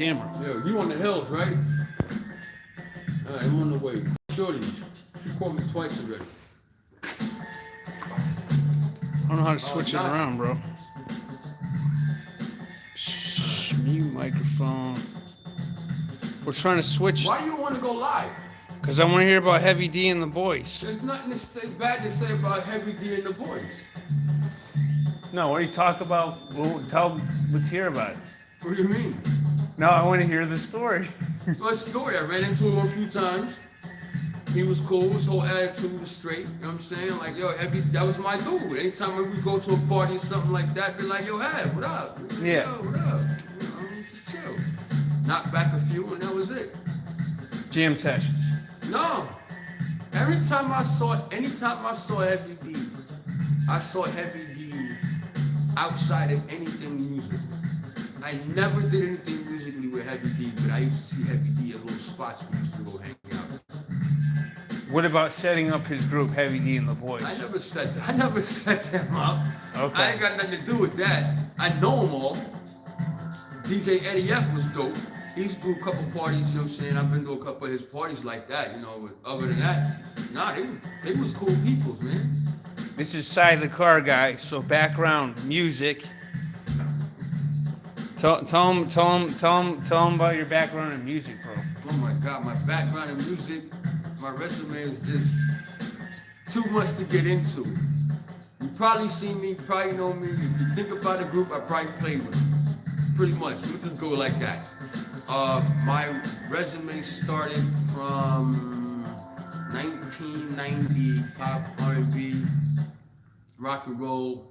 camera. Yeah, you on the hills, right? All right, I'm on the way. Shorty, she called me twice already. I don't know how to switch it around, bro. Shh, mute microphone. We're trying to switch. Why do you want to go live? Because I want to hear about Heavy D and the boys. There's nothing bad to say about Heavy D and the boys. No, what do you talk about? Well, let's hear about it. What do you mean? No, I want to hear the story. Well, story. I ran into him a few times. He was cool. His whole attitude was straight. You know what I'm saying? Like, yo, Heavy, that was my dude. Anytime we go to a party or something like that, be like, yo, hey, what up? Yeah. Yo, what up? You know, just chill. Knock back a few, and that was it. Jam sessions. No. Anytime I saw Heavy D, I saw Heavy D outside of anything musical. I never did anything musically with Heavy D, but I used to see Heavy D at little spots we used to go hang out. What about setting up his group, Heavy D and the Boys? I never set them up. Okay. I ain't got nothing to do with that. I know them all. DJ Eddie F was dope. He used to do a couple parties, you know what I'm saying? I've been to a couple of his parties like that, you know, but other than that, nah, they was cool peoples, man. This is Sai the Car Guy, so background music. Tell him about your background in music, bro. Oh my God, my background in music, my resume is just too much to get into. You probably see me, probably know me. If you think about a group, I probably played with them. Pretty much, we'll just go like that. My resume started from 1990, pop, R&B, rock and roll.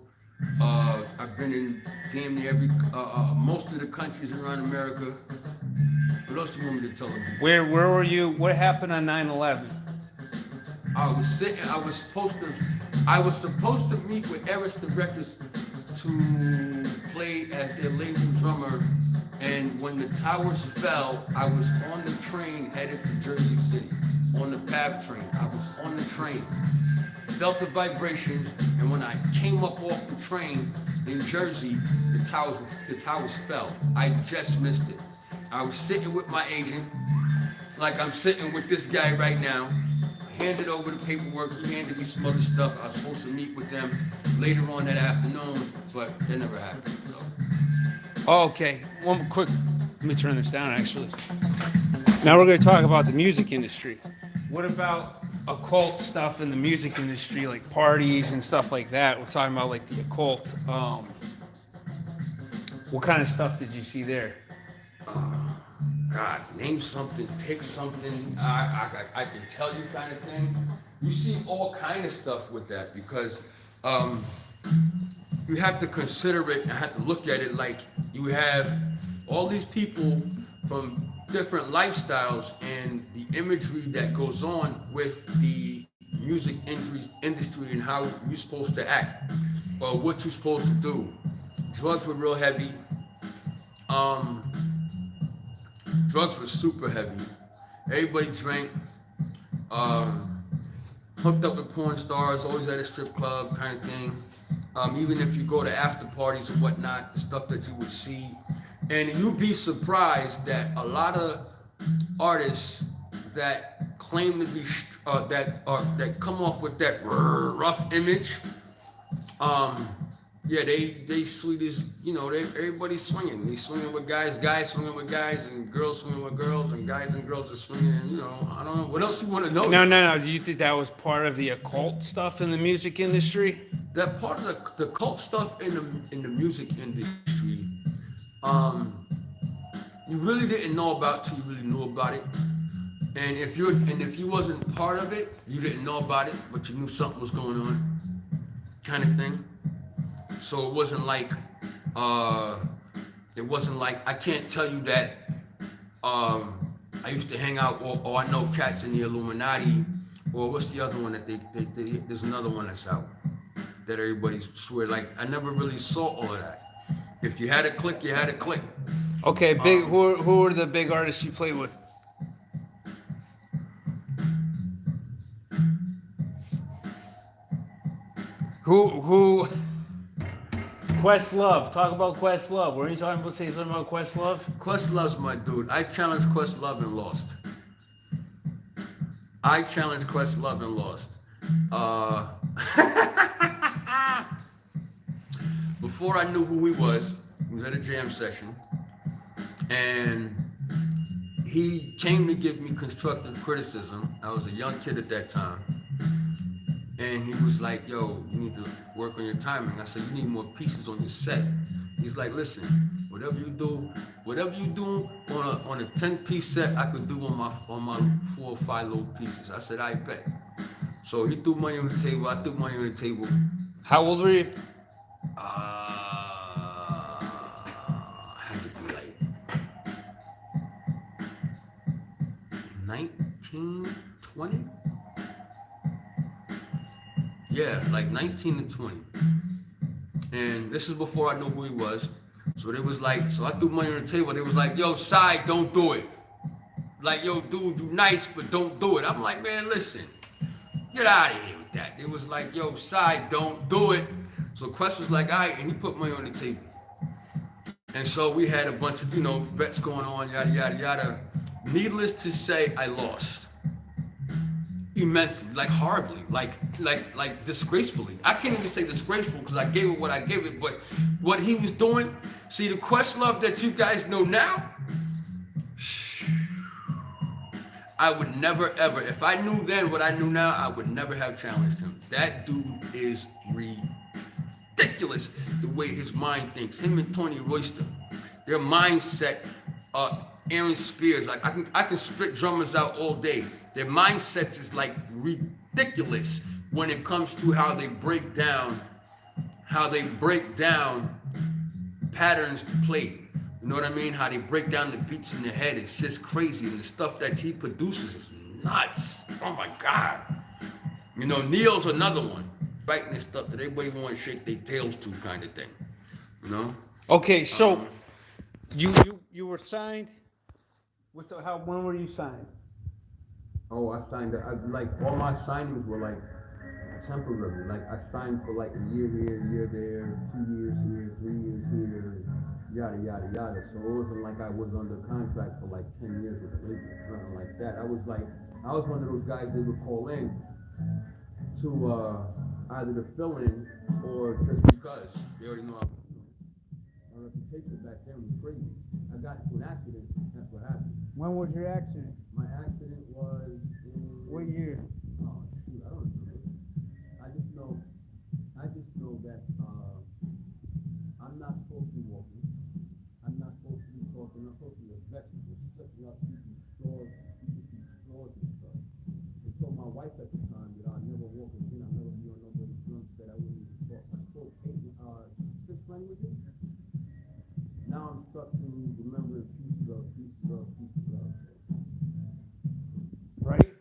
I've been in damn near most of the countries around America. What else you want me to tell them? Where were you? What happened on 9/11? I was supposed to meet with Arista Records to play as their label drummer, and when the towers fell, I was on the train headed to Jersey City, on the PAV train. I was on the train, felt the vibrations, and when I came up off the train in Jersey, the towers fell. I just missed it. I was sitting with my agent, like I'm sitting with this guy right now. I handed over the paperwork, he handed me some other stuff. I was supposed to meet with them later on that afternoon, but that never happened, so. Oh, okay. One quick, let me turn this down actually. Now we're going to talk about the music industry. What about occult stuff in the music industry, like parties and stuff like that? We're talking about like the occult. What kind of stuff did you see there? God, name something, pick something, I can tell you kind of thing. You see all kind of stuff with that because you have to consider it and have to look at it like you have all these people from different lifestyles and the imagery that goes on with the music industry and how you're supposed to act or what you're supposed to do. Drugs were real heavy. Drugs were super heavy. Everybody drank, hooked up with porn stars, always at a strip club kind of thing. Even if you go to after parties and whatnot, the stuff that you would see. And you'd be surprised that a lot of artists that claim to be, that come off with that rough image, yeah, they sweet as, you know, everybody's swinging. They swinging with guys swinging with guys, and girls swinging with girls, and guys and girls are swinging, and, you know, I don't know. What else you want to know? No. Do you think that was part of the occult stuff in the music industry? That part of the cult stuff in the music industry, you really didn't know about till you really knew about it. And if you wasn't part of it, you didn't know about it, but you knew something was going on, kind of thing. So it wasn't like I can't tell you that I used to hang out or I know cats in the Illuminati, or what's the other one that they there's another one that's out that everybody swear, like I never really saw all of that. If you had a click, you had a click. Okay, big. Who were the big artists you played with? Who Questlove. Talk about Questlove. Weren't you talking about say something about Questlove? Questlove's my dude. I challenged Questlove and lost. I challenged Questlove and lost. Before I knew who he was at a jam session, and he came to give me constructive criticism. I was a young kid at that time. And he was like, yo, you need to work on your timing. I said, you need more pieces on your set. He's like, listen, whatever you do on a 10-piece set, I could do on my 4 or 5 little pieces. I said, I bet. So he threw money on the table. I threw money on the table. How old were you? Had to be like 19, 20? Yeah, like 19 to 20. And this is before I knew who he was. So they was like, so I threw money on the table. They was like, yo, Sai, don't do it. Like, yo, dude, you nice, but don't do it. I'm like, man, listen, get out of here with that. They was like, yo, Sai, don't do it. So Quest was like, all right, and he put money on the table. And so we had a bunch of, bets going on, yada, yada, yada. Needless to say, I lost. Immensely, like horribly, like disgracefully. I can't even say disgraceful because I gave it what I gave it, but what he was doing, see the Questlove that you guys know now, I would never ever, if I knew then what I knew now, I would never have challenged him. That dude is ridiculous the way his mind thinks. Him and Tony Royster, their mindset, Aaron Spears, like I can spit drummers out all day. Their mindsets is like ridiculous when it comes to how they break down patterns to play. You know what I mean? How they break down the beats in their head. It's just crazy. And the stuff that he produces is nuts. Oh my God. Neil's another one. Writing this stuff that everybody want to shake their tails to kind of thing. Okay, so you were signed. When were you signed? Oh, I signed. All my signings were like temporary. Like I signed for like a year here, a year there, 2 years here, 3 years here, yada yada yada. So it wasn't like I was under contract for like 10 years with the label, nothing like that. I was one of those guys they would call in to either to fill in or just because they already know my reputation back then was crazy. I got into an accident. That's what happened. When was your accident? My accident was in... What year? Oh, shoot, I don't remember. I just know that I'm not supposed to be walking. I'm not supposed to be talking. I'm supposed to be a vegetable, stepping up people's straws and stuff. And so my wife at the time that I'd never walk again, I'd never be on nobody's drum set, I wouldn't even talk. I spoke 6 languages. Now I'm stuck to remember pieces of. Right?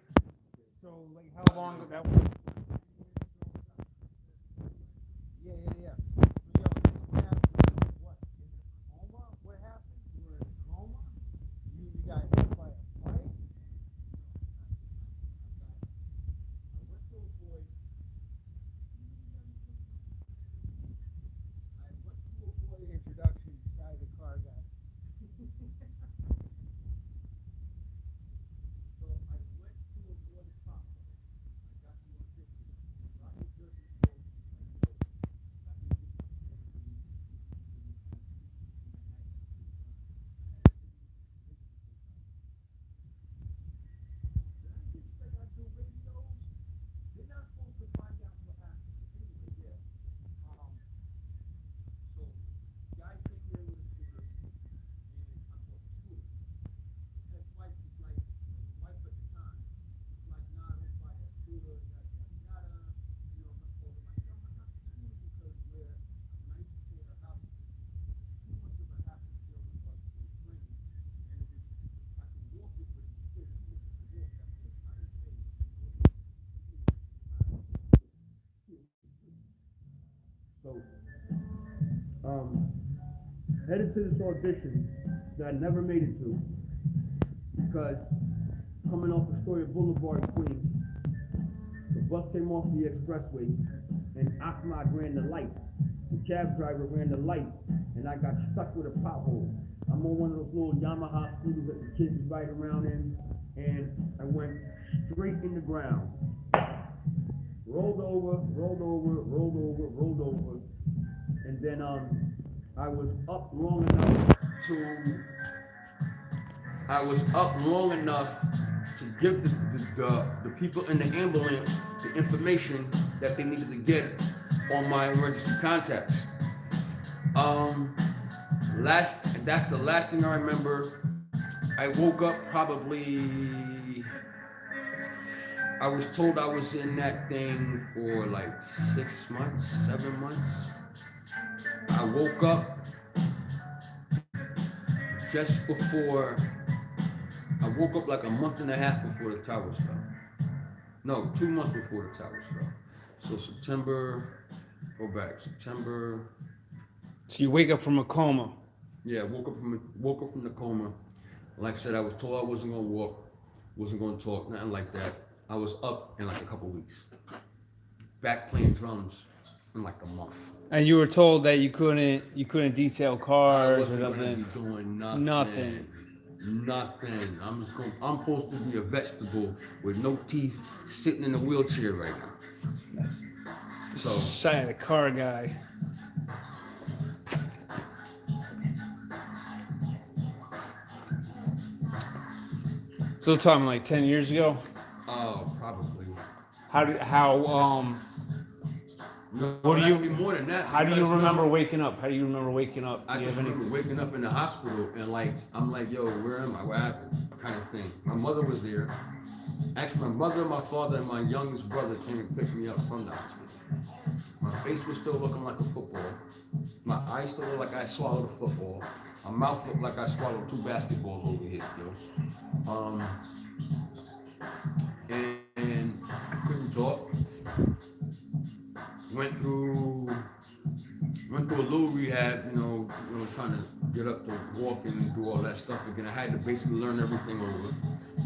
So, like, how long ago that was? Yeah. So, what happened? What? In the coma? What happened? You were in a coma? You got hit by a bike? What's your boy? What's your boy introduction? Sai the Car Guy. Headed to this audition that I never made it to because coming off Astoria Boulevard in Queens, the bus came off the expressway and Ahmad ran the light the cab driver ran the light, and I got stuck with a pothole. I'm on one of those little Yamaha scooters that the kids ride around in, and I went straight in the ground. Rolled over, and then I was up long enough to give the people in the ambulance the information that they needed to get on my emergency contacts. That's the last thing I remember. I woke up I was told I was in that thing for like 6 months, 7 months. I woke up like a month and a half before the towers fell. No, 2 months before the towers fell. So September. So you wake up from a coma. Yeah, woke up from the coma. Like I said, I was told I wasn't gonna walk, wasn't gonna talk, nothing like that. I was up in like a couple weeks. Back playing drums in like a month. And you were told that you couldn't detail cars or I wasn't gonna nothing. be doing Nothing. Nothing. I'm supposed to be a vegetable with no teeth, sitting in a wheelchair right now. So Sai the Car Guy. So we're talking like 10 years ago. oh, probably. No, What do you? be more than that. How do you because, remember waking up? How do you remember waking up? I just remember waking up in the hospital and I'm like, yo, where am I? Where happened? Kind of thing. My mother was there. Actually, my mother, my father, and my youngest brother came and picked me up from the hospital. My face was still looking like a football. My eyes still looked like I swallowed a football. My mouth looked like I swallowed 2 basketballs over here still. And I couldn't talk. Went through a little rehab, trying to get up to walk and do all that stuff again. I had to basically learn everything over.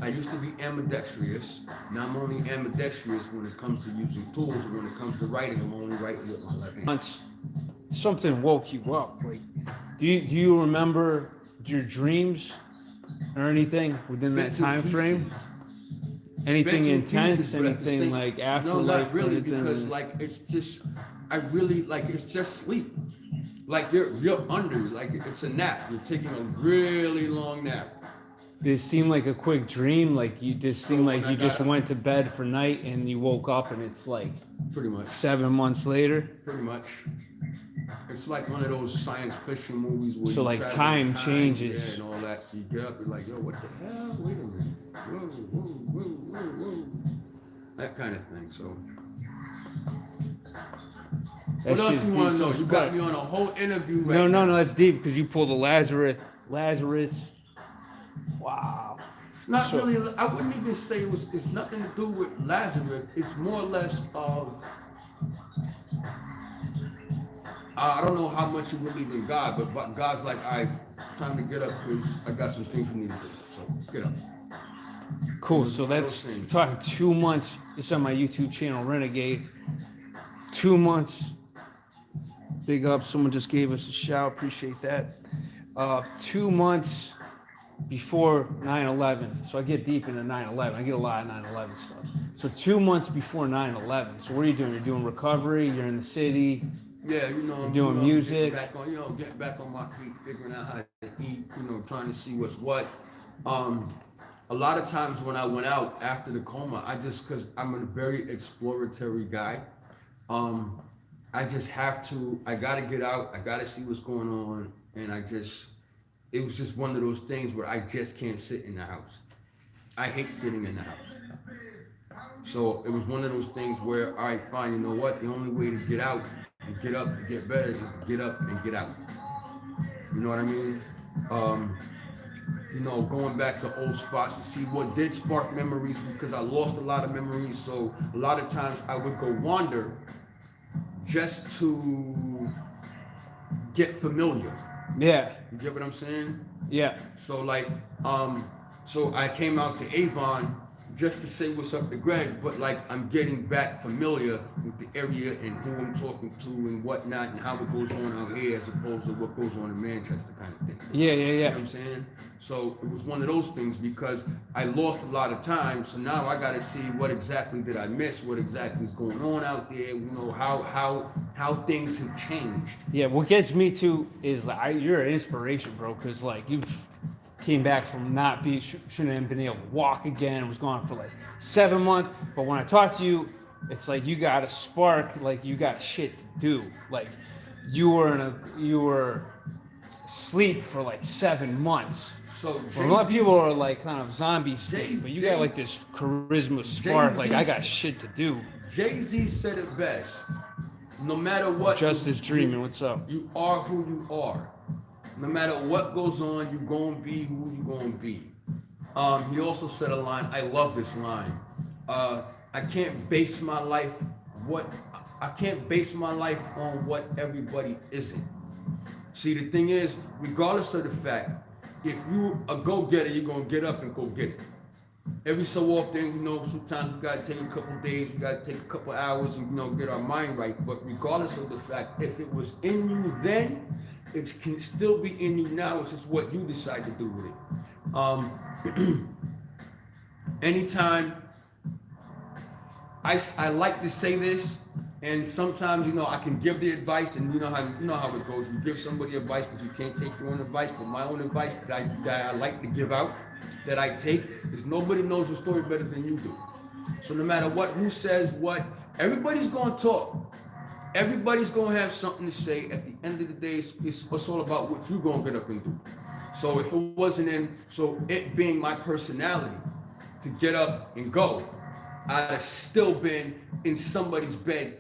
I used to be ambidextrous. Now I'm only ambidextrous when it comes to using tools, and when it comes to writing, I'm only writing with my left hand. Once something woke you up, like, do you remember your dreams or anything within that time frame? Anything intense? Anything like afterlife? No, not really, because it's just, it's just sleep. Like you're under, like it's a nap. You're taking a really long nap. Did it seem like a quick dream? Like you just seemed like you just went to bed for night and you woke up and it's like pretty much 7 months later? Pretty much. It's like one of those science fiction movies where so like time changes. Yeah, and all that. So you get up and like, yo, what the hell? Wait a minute. Whoa. That kind of thing. So what else you want to know? You got me on a whole interview right now. No, that's deep because you pulled the Lazarus. Wow. It's not really, I wouldn't even say it's nothing to do with Lazarus. It's more or less of, I don't know how much you believe in God, but God's like, all right, time to get up because I got some things you need to do. So get up. Cool. So that's talking 2 months. It's on my YouTube channel, Renegade. 2 months. Big up. Someone just gave us a shout. Appreciate that. 2 months before 9/11. So I get deep into 9/11. I get a lot of 9/11 stuff. So 2 months before 9/11. So what are you doing? You're doing recovery. You're in the city. Yeah, you're doing music. Getting back on my feet, figuring out how to eat. Trying to see what's what. A lot of times when I went out after the coma, because I'm a very exploratory guy, I gotta get out, I gotta see what's going on, and it was just one of those things where I just can't sit in the house. I hate sitting in the house. So it was one of those things where, all right, fine, you know what, the only way to get out, and get up, to get better, is to get up and get out. You know what I mean? Going back to old spots to see what did spark memories, because I lost a lot of memories. So a lot of times I would go wander just to get familiar. Yeah. You get what I'm saying? Yeah. So so I came out to Avon just to say what's up to Greg, but like I'm getting back familiar with the area and who I'm talking to and whatnot and how it goes on out here as opposed to what goes on in Manchester kind of thing. Yeah, yeah, You know yeah. what I'm saying? So it was one of those things because I lost a lot of time. So now I got to see what exactly did I miss, what exactly is going on out there. You know how things have changed. Yeah, what gets me too is you're an inspiration, bro, because like you came back from not be shouldn't have been able to walk again. Was gone for like 7 months. But when I talk to you, it's like you got a spark, like you got shit to do. Like you were asleep for like 7 months. So Well, a lot of people are like kind of zombie state, but you got like this charisma spark. Like I got shit to do. Jay-Z said it best. No matter what, Justice Dreaming, what's up? You are who you are. No matter what goes on, you gonna be who you gonna be. He also said a line. I love this line. I can't base my life on what everybody isn't. See, the thing is, regardless of the fact, if you a go-getter, you're gonna get up and go get it. Every so often, sometimes we gotta take a couple days, we gotta take a couple hours and get our mind right. But regardless of the fact, if it was in you then, it can still be in you now. It's just what you decide to do with it. Anytime I like to say this, and sometimes I can give the advice, and you know how it goes. You give somebody advice, but you can't take your own advice. But my own advice that I like to give out, that I take, is nobody knows the story better than you do. So no matter who says what, everybody's gonna talk. Everybody's gonna have something to say. At the end of the day, it's all about what you're gonna get up and do. So if it wasn't it being my personality to get up and go, I'd have still been in somebody's bed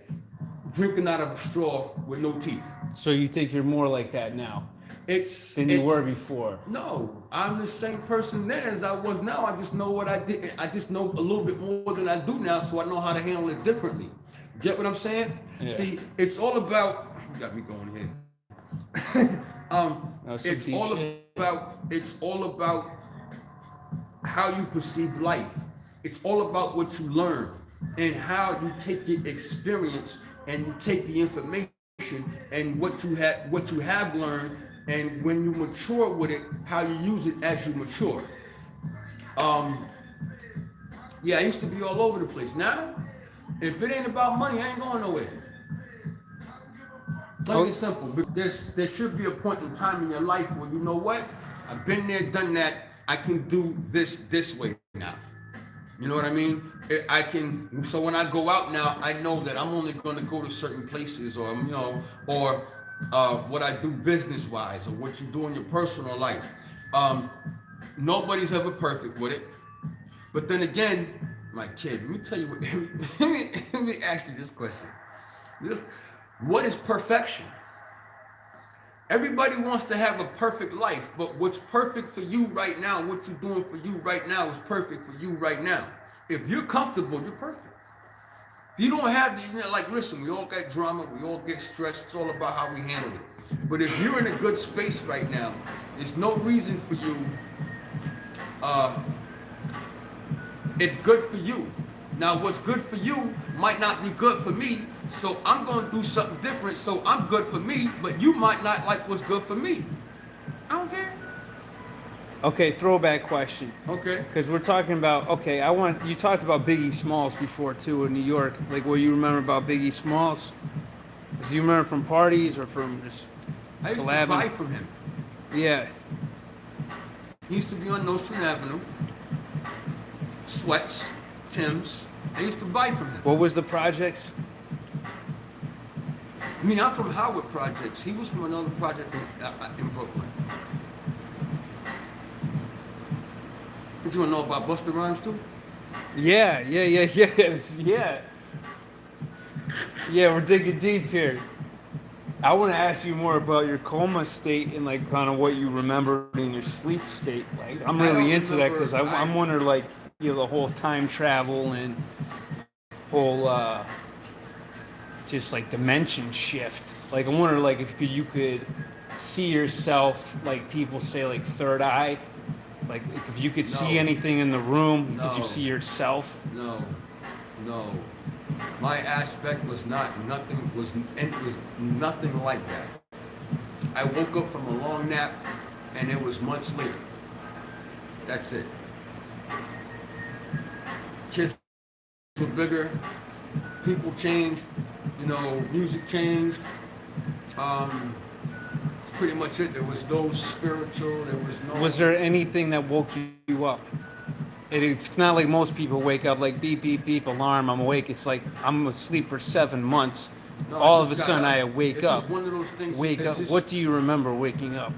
drinking out of a straw with no teeth. So you think you're more like that now than you were before? No, I'm the same person then as I was now. I just know what I did. I just know a little bit more than I do now, so I know how to handle it differently. Get what I'm saying? Yeah. See, it's all about. You got me going here. It's all about how you perceive life. It's all about what you learn and how you take your experience and you take the information and what you have learned, and when you mature with it, how you use it as you mature. I used to be all over the place. Now, if it ain't about money, I ain't going nowhere. Plain and simple. There should be a point in time in your life where you know what? I've been there, done that. I can do this way now. You know what I mean? I can. So when I go out now, I know that I'm only going to go to certain places, or what I do business-wise, or what you do in your personal life. Nobody's ever perfect with it. But then again, my kid, let me tell you what. Let me ask you this question. What is perfection? Everybody wants to have a perfect life, but what's perfect for you right now, what you're doing for you right now, is perfect for you right now. If you're comfortable, you're perfect. If you don't have listen, we all got drama, we all get stressed. It's all about how we handle it. But if you're in a good space right now, there's no reason for you. It's good for you. Now, what's good for you might not be good for me, so I'm going to do something different, so I'm good for me, but you might not like what's good for me. I don't care. Okay, throwback question. Okay. Because we're talking about, you talked about Biggie Smalls before, too, in New York. Like, what you remember about Biggie Smalls? Do you remember from parties or from just I used collabing? To buy from him. Yeah. He used to be on Nostrand Avenue. Sweats, Tim's. I used to buy from him. What was the projects? I mean, I'm from Howard Projects. He was from another project in Brooklyn. What you want to know about Busta Rhymes too? Yeah. Yeah, we're digging deep here. I want to ask you more about your coma state and like kind of what you remember in your sleep state. Like, I'm really into that because I'm wondering like, the whole time travel and whole just like dimension shift. Like, I wonder like if you could see yourself, like people say like third eye, Like if you could see No. anything in the room, could you No. see yourself? No, no. My aspect was nothing like that. I woke up from a long nap, and it was months later. That's it. Kids were bigger, people changed, music changed. Pretty much it. There was no spiritual. There was no. Was there anything that woke you up? It's not like most people wake up like beep, beep, beep, alarm, I'm awake. It's like I'm asleep for 7 months. No, All I of a just sudden got I up. wake It's up. just one of those things. Wake it's up. just What do you remember waking up?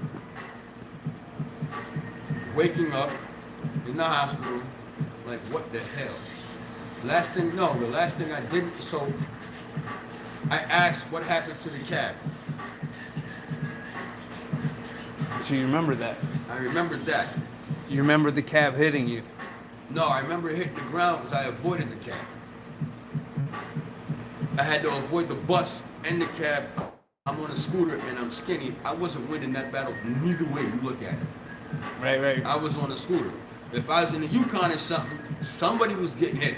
Waking up in the hospital, like what the hell? The last thing I did, so I asked what happened to the cab. So you remember that? I remembered that. You remember the cab hitting you? No, I remember hitting the ground because I avoided the cab. I had to avoid the bus and the cab. I'm on a scooter and I'm skinny. I wasn't winning that battle neither way you look at it. Right. I was on a scooter. If I was in the Yukon or something, somebody was getting hit.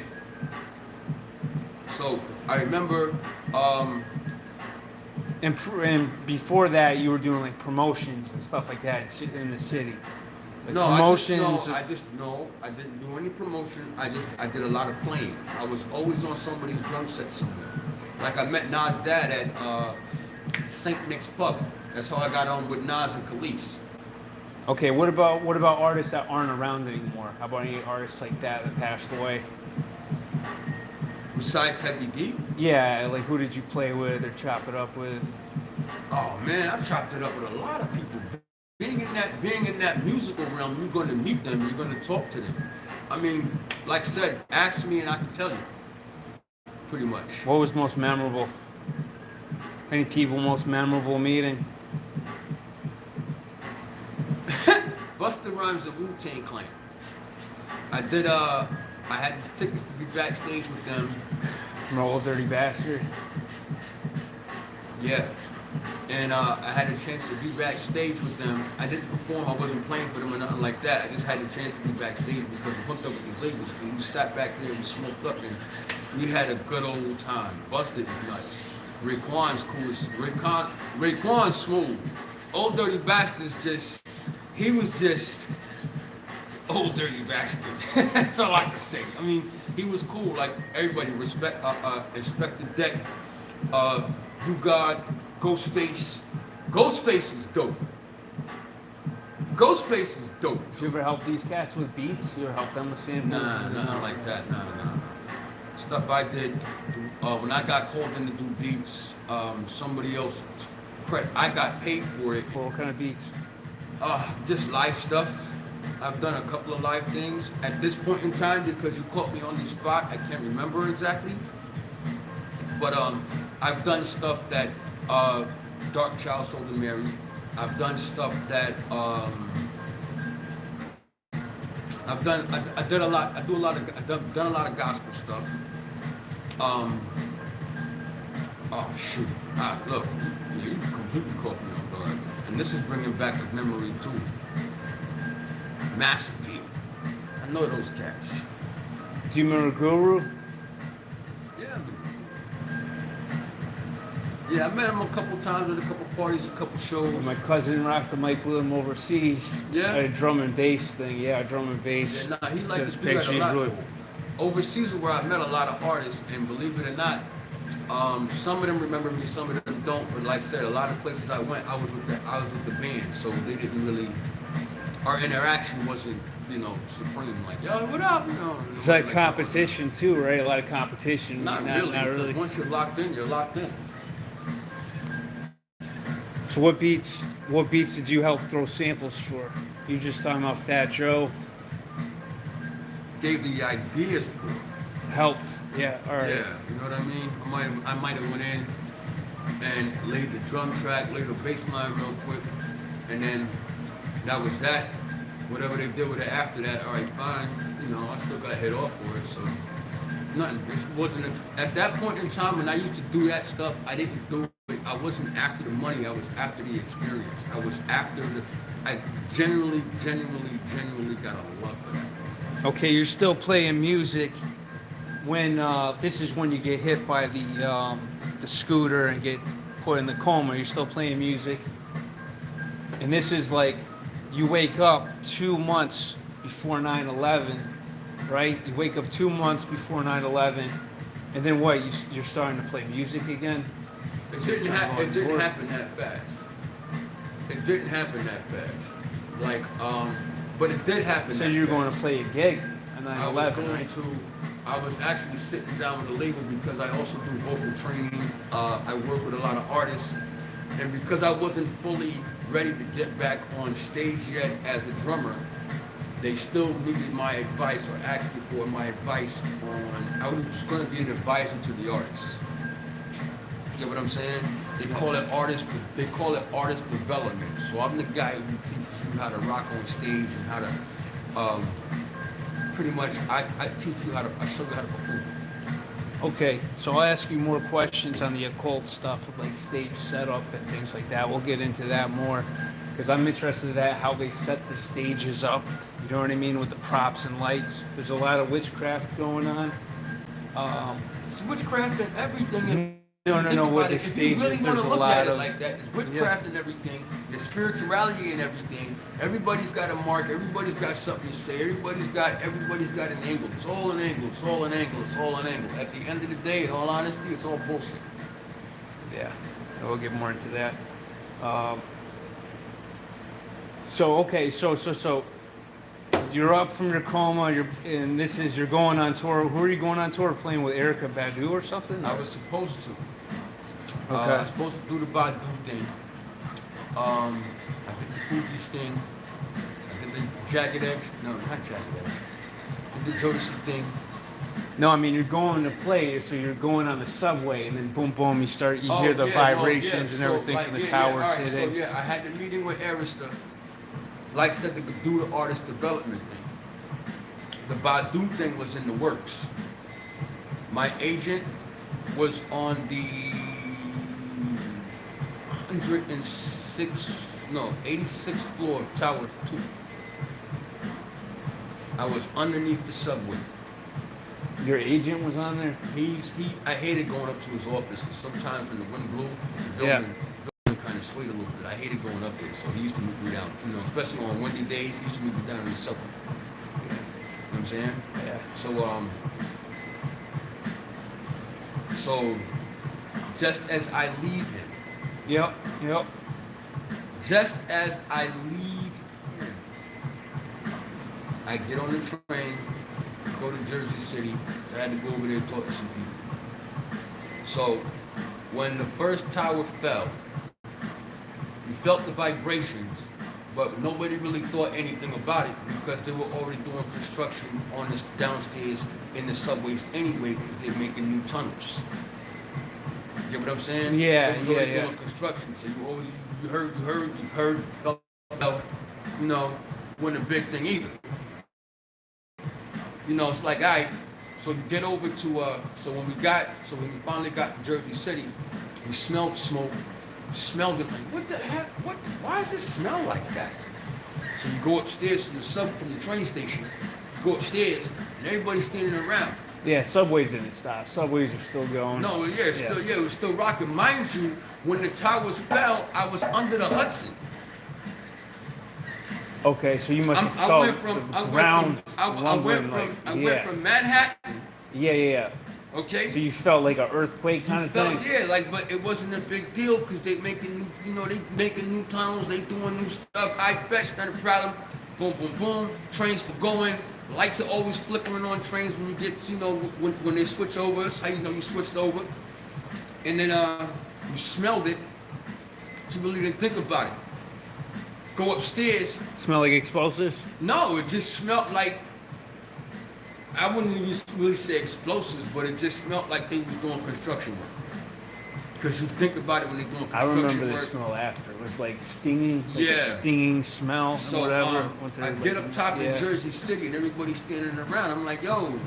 So I remember. And before that, you were doing like promotions and stuff like that in the city. Like No, promotions. I didn't do any promotion. I did a lot of playing. I was always on somebody's drum set somewhere. Like I met Nas' dad at St. Nick's Pub. That's how I got on with Nas and Khalees. Okay, what about artists that aren't around anymore? How about any artists like that passed away? Besides Heavy D? Yeah, like who did you play with or chop it up with? Oh man, I chopped it up with a lot of people. Being in that musical realm, you're going to meet them, you're going to talk to them. I mean, like I said, ask me and I can tell you. Pretty much. What was most memorable? Any people most memorable meeting? Busta Rhymes and Wu-Tang Clan. I had tickets to be backstage with them. I'm an old dirty bastard. Yeah. And I had a chance to be backstage with them. I didn't perform, I wasn't playing for them or nothing like that. I just had a chance to be backstage because I'm hooked up with these labels. And we sat back there and we smoked up and we had a good old time. Busta is nuts. Raekwon's cool. Raekwon's smooth. Old Dirty Bastard's he was just old dirty bastard. That's all I can say. I mean, he was cool. Like everybody Inspector Deck, You God, Ghostface. Ghostface is dope. Ghostface is dope. Did you ever help these cats with beats? You ever help them with samples? Nah, nothing like that. Nah. Stuff I did when I got called in to do beats. Somebody else credit. I got paid for it. What kind of beats? Just live stuff. I've done a couple of live things. At this point in time, because you caught me on the spot, I can't remember exactly. But I've done stuff that Dark Child Sold and Mary. I've done stuff that I've done a lot of gospel stuff. Oh shoot! Look, you completely caught me off guard. And this is bringing back a memory too. Massive P. I know those cats. Do you remember Guru? Yeah, I met him a couple times at a couple parties, a couple shows. My cousin rocked the mic with him overseas. Yeah. At a drum and bass thing. Yeah, drum and bass. Yeah, nah, he liked His to do that a pictures lot. really. Overseas is where I met a lot of artists, and believe it or not, some of them remember me, some of them don't. But like I said, a lot of places I went, I was with the band, so they didn't really. Our interaction wasn't, supreme. Like, yo, what up? It's like competition too, right? A lot of competition. Not really. Because once you're locked in, you're locked in. So what beats did you help throw samples for? You just talking about Fat Joe? Gave the ideas for it. Helped, yeah, all right. Yeah, you know what I mean? I might have went in and laid the drum track, laid the bass line real quick, and then that was that. Whatever they did with it after that, all right, fine. I still got hit off for it, so nothing. It wasn't at that point in time when I used to do that stuff. I didn't do I wasn't after the money. I was after the experience. I was after the. I genuinely got a love for that. Okay, you're still playing music when this is when you get hit by the scooter and get put in the coma. You're still playing music, and this is like you wake up 2 months before 9/11, right? You wake up 2 months before 9/11, and then what? You're starting to play music again. It didn't happen that fast. It didn't happen that fast. Like, but it did happen. So that you're fast. going to play a gig on 9/11, right? I was actually sitting down with a label because I also do vocal training. I work with a lot of artists, and because I wasn't fully ready to get back on stage yet as a drummer, they still needed my advice or asked me for my advice on. I was going to be an advisor to the artists. You get what I'm saying? They call it artist. They call it artist development. So I'm the guy who teaches you how to rock on stage and how to, pretty much, I teach you how to. I show you how to perform. Okay, so I'll ask you more questions on the occult stuff, like stage setup and things like that. We'll get into that more because I'm interested in that, how they set the stages up. You know what I mean, with the props and lights. There's a lot of witchcraft going on. It's witchcraft and everything. No. With the if stages, you really want there's to a look lot at it of like that, it's witchcraft and everything. There's spirituality and everything. Everybody's got a mark. Everybody's got something to say. Everybody's got an angle. It's all an angle. It's all an angle. It's all an angle. At the end of the day, in all honesty, it's all bullshit. Yeah, we'll get more into that. So you're up from your coma. You're going on tour. Who are you going on tour? Playing with Erykah Badu or something? I was supposed to. Okay. I was supposed to do the Badu thing. I did the Fuji's thing. I did the Jagged Edge. No, not Jagged Edge. I did the Jodeci thing. No, I mean you're going to play, so you're going on the subway, and then boom, boom, you hear the vibrations and everything from the towers hitting. So I had the meeting with Arista. Like I said, to do the artist development thing. The Badu thing was in the works. My agent was on the 86th floor of Tower 2. I was underneath the subway. Your agent was on there? I hated going up to his office because sometimes when the wind blew, the building kind of swayed a little bit. I hated going up there, so he used to meet me down, especially on windy days, he used to meet me down in the subway. You know what I'm saying? Yeah. So just as I leave him. Yep. Just as I leave him, I get on the train, go to Jersey City. So I had to go over there and talk to some people. So when the first tower fell, we felt the vibrations, but nobody really thought anything about it because they were already doing construction on this downstairs in the subways anyway because they're making new tunnels. You get what I'm saying? Yeah, they was already doing construction, so you heard, felt, wasn't a big thing either. It's like, all right, so you get over to, so when we finally got to Jersey City, we smelled smoke. Smelled it like, what the heck? Why does this smell like that? So you go upstairs from the train station, go upstairs, and everybody's standing around. Yeah, subways didn't stop. Subways are still going. No, it was still rocking. Mind you, when the towers fell, I was under the Hudson. Okay, so you must have felt the ground rumbling. I went from Manhattan. Yeah. Okay. So you felt like an earthquake kind of thing? Yeah, but it wasn't a big deal because they making new tunnels, they doing new stuff. I bet not a problem. Boom, boom, boom. Trains still going. Lights are always flickering on trains when you get, when they switch over. That's how you know you switched over. And then you smelled it. You really didn't think about it. Go upstairs. Smell like explosives? No, it just smelled like, I wouldn't even really say explosives, but it just smelled like they was doing construction work. Because you think about it when they're doing construction work. I remember the smell after. It was like stinging, a stinging smell, so, whatever. I get up top in Jersey City and everybody's standing around. I'm like, yo,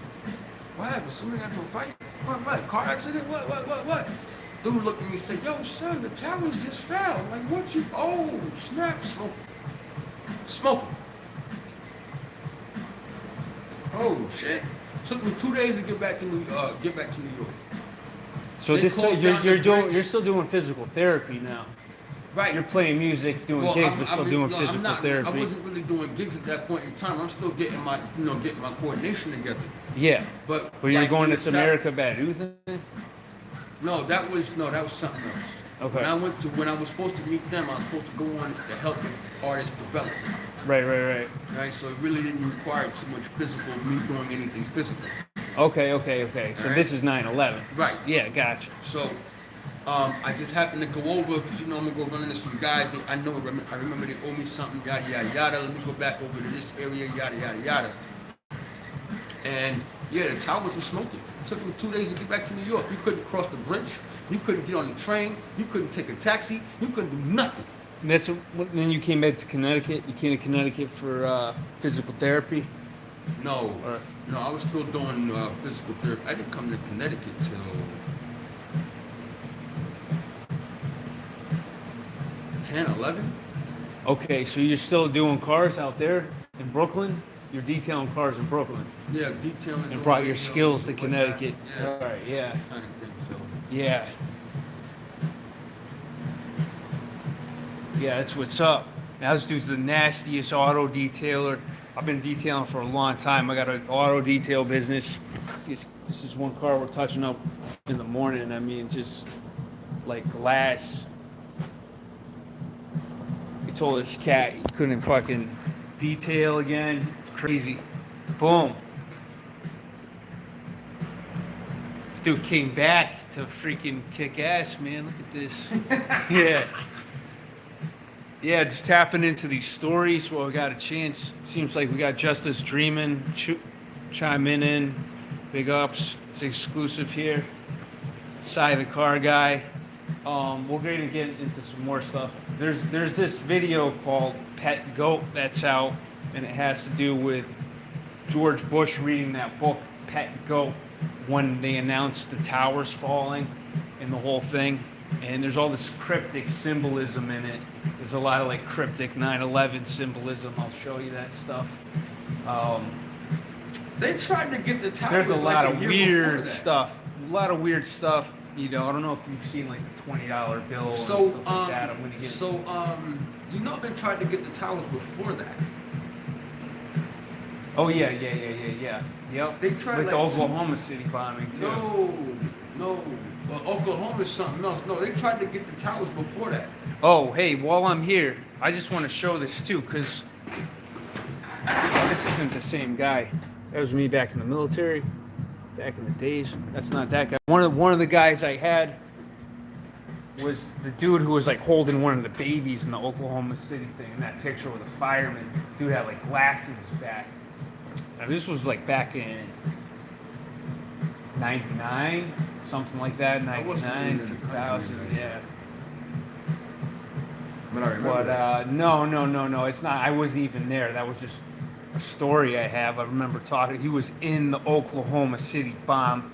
what happened? Somebody got into a fight? What? Car accident? What? Dude looked at me and said, yo, son, the towers just fell. I'm like, what you, oh, snap, smoking. Smoking. Oh, shit. Took me 2 days to get back to New York. So They this closed down the you're bridge. still doing physical therapy now. Right. You're playing music, doing gigs, but still doing physical I'm not, therapy. I wasn't really doing gigs at that point in time. I'm still getting my, getting my coordination together. Yeah. But you're like, going when to it's America Badu thing? No, that was something else. Okay. When I was supposed to meet them, I was supposed to go on to help the artists develop. Right. Right. So it really didn't require too much physical, me doing anything physical. Okay. So Right. this is 9/11. Right. Yeah, gotcha. So I just happened to go over because I'm gonna go run into some guys. I remember they owe me something. Yada yada yada. Let me go back over to this area. Yada yada yada. And yeah, the towers were smoking. It took me 2 days to get back to New York. You couldn't cross the bridge. You couldn't get on the train. You couldn't take a taxi. You couldn't do nothing. And then you came back to Connecticut. You came to Connecticut for physical therapy. No, I was still doing physical therapy. I didn't come to Connecticut till 10, 11. Okay, so you're still doing cars out there in Brooklyn? You're detailing cars in Brooklyn. Yeah, detailing. And brought your skills to Connecticut. Yeah. All right, yeah. Kind of thing. So. Yeah. Yeah, that's what's up. Now this dude's the nastiest auto detailer. I've been detailing for a long time. I got an auto detail business. This is one car we're touching up in the morning. I mean, just like glass. He told this cat he couldn't fucking detail again. It's crazy. Boom. Dude came back to freaking kick ass, man. Look at this. Yeah. Yeah, just tapping into these stories while we got a chance. Seems like we got Justice Dreamin' chiming in. Big ups. It's exclusive here. Sai the Car Guy. We're going to get into some more stuff. There's this video called Pet Goat that's out, and it has to do with George Bush reading that book, Pet Goat, when they announced the towers falling and the whole thing. And there's all this cryptic symbolism in it. There's a lot of like cryptic 9/11 symbolism. I'll show you that stuff. They tried to get the towers. There's a lot like of year weird stuff. A lot of weird stuff. You know, I don't know if you've seen like the $20 bill and So, stuff like that. I'm gonna get. they tried to get the towers before that. Oh yeah. Yep. They tried with like the Oklahoma City bombing too. No. Oklahoma is something else. No, they tried to get the towers before that. Oh, hey, while I'm here, I just want to show this too, because this isn't the same guy. That was me back in the military, back in the days. That's not that guy. One of the guys I had was the dude who was like holding one of the babies in the Oklahoma City thing. In that picture with the fireman, dude had like glass in his back. Now this was like back in 99, something like that. 99, 2000, yeah. But I remember. But no, it's not. I wasn't even there. That was just a story I have. I remember talking. He was in the Oklahoma City bomb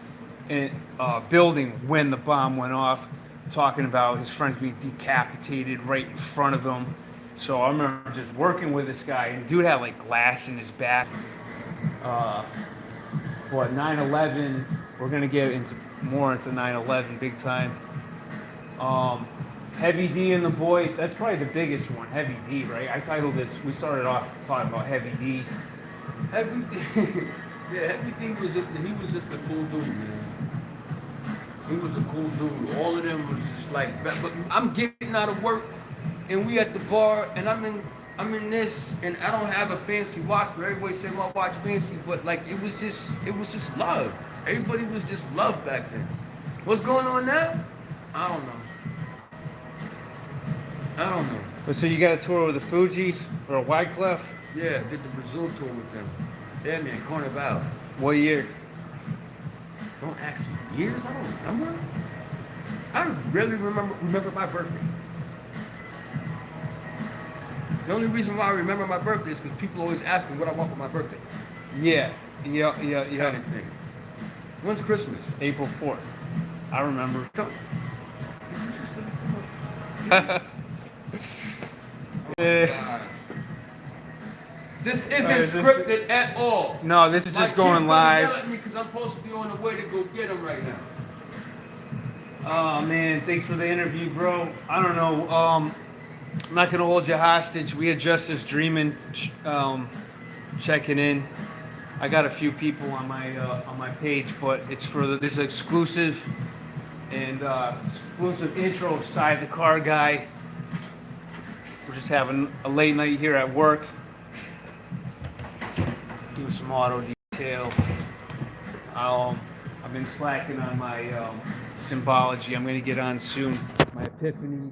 building when the bomb went off, talking about his friends being decapitated right in front of him. So I remember just working with this guy, and dude had like glass in his back. But 9/11, we're gonna get more into 9/11 big time. Heavy D and the Boys, that's probably the biggest one, Heavy D, right? I titled this, we started off talking about Heavy D. Heavy D, yeah, Heavy D was just a cool dude, man. He was a cool dude. All of them was just like, but I'm getting out of work, and we at the bar, and I'm in this, and I don't have a fancy watch, but everybody said my watch fancy, but like it was just love. Everybody was just love back then. What's going on now? I don't know. But so you got a tour with the Fugees or a Wyclef? Yeah, did the Brazil tour with them. Yeah, man, Carnival. What year? Don't ask me years. I don't remember. I really remember my birthday. The only reason why I remember my birthday is because people always ask me what I want for my birthday. Yeah. Kind of thing. When's Christmas? April 4th. I remember. Yeah. This isn't Is this- scripted at all. No, this is My just kid's going gonna live. yell at me because I'm supposed to be on the way to go get him right now. Oh man, thanks for the interview, bro. I don't know. I'm not gonna hold you hostage. We had Justice Dreamin' checking in. I got a few people on my page, but it's for this exclusive and exclusive intro of Sai the Car Guy. We're just having a late night here at work. Do some auto detail. I've been slacking on my symbology. I'm gonna get on soon. My epiphanies,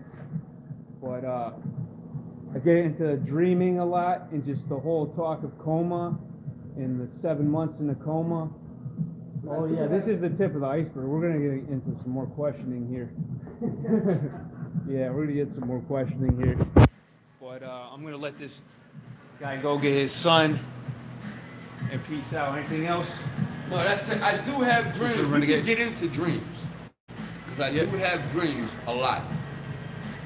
but I get into dreaming a lot and just the whole talk of coma and the 7 months in the coma. Oh yeah, this is the tip of the iceberg. We're gonna get into some more questioning here. Yeah, we're gonna get some more questioning here. But I'm gonna let this guy go get his son. And peace out. Anything else? No, that's it. I do have dreams. We're We gonna can get- get into dreams. Because I Yep. do have dreams a lot.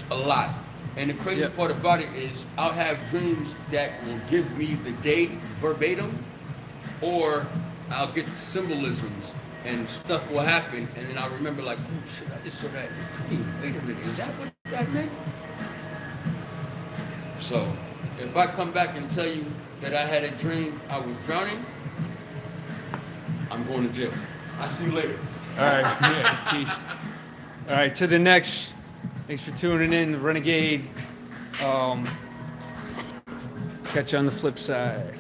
A lot. And the crazy Yep. part about it is I'll have dreams that will give me the date verbatim, or I'll get symbolisms and stuff will happen, and then I'll remember like, oh shit, I just saw that in a dream. Wait a minute, is that what that meant? So, if I come back and tell you that I had a dream I was drowning, I'm going to jail. I'll see you later. All right. Yeah, peace. All right. To the next. Thanks for tuning in, the Renegade. Catch you on the flip side.